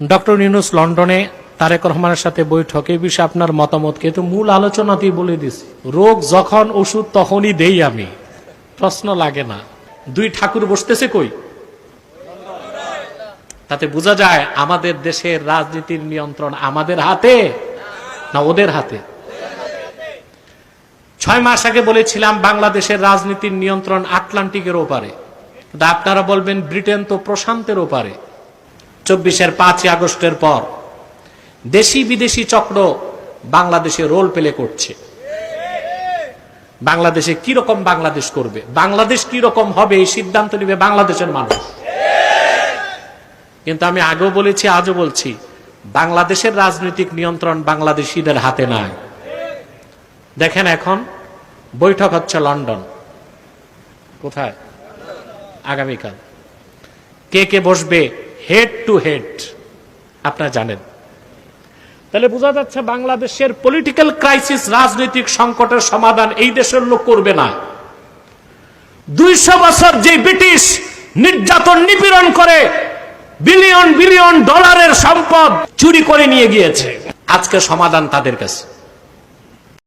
Doctor Yunus লন্ডনে তারেক রহমানের সাথে বৈঠকে বিষয়ে আপনার মতামত কিন্তু মূল আলোচনাতেই বলে দিছি, রোগ যখন ওষুধ তখনই দেই আমি, প্রশ্ন লাগে না। দুই ঠাকুর বসতেছে কই? তাতে বোঝা যায় আমাদের দেশের রাজনীতির নিয়ন্ত্রণ আমাদের হাতে না ওদের হাতে। 6 মাস আগে বলেছিলাম বাংলাদেশের রাজনীতির নিয়ন্ত্রণ আটলান্টিকের ওপারে, কিন্তু আপনারা বলবেন ব্রিটেন তো প্রশান্তের ওপারে। 24-এর 5ই আগস্টের পর দেশি বিদেশি চক্র বাংলাদেশে রোল প্লে করছে। বাংলাদেশে কি রকম বাংলাদেশ করবে, বাংলাদেশ কি রকম হবে এই সিদ্ধান্ত নেবে বাংলাদেশের মানুষ। কিন্তু আমি আগেও বলেছি, আজও বলছি, বাংলাদেশের রাজনৈতিক নিয়ন্ত্রণ বাংলাদেশিদের হাতে নাই। দেখেন এখন বৈঠক হচ্ছে লন্ডন, কোথায়? আগামীকাল। কে কে বসবে? হেড টু হেড আপনারা জানেন। তাহলে বোঝা যাচ্ছে বাংলাদেশের পলিটিক্যাল ক্রাইসিস, রাজনৈতিক সংকটের সমাধান এই দেশের লোক করবে না। 200 বছর যে ব্রিটিশ নির্যাতন নিপীড়ন করে বিলিয়ন বিলিয়ন ডলারের সম্পদ চুরি করে নিয়ে গিয়েছে, আজকে সমাধান তাদের কাছে।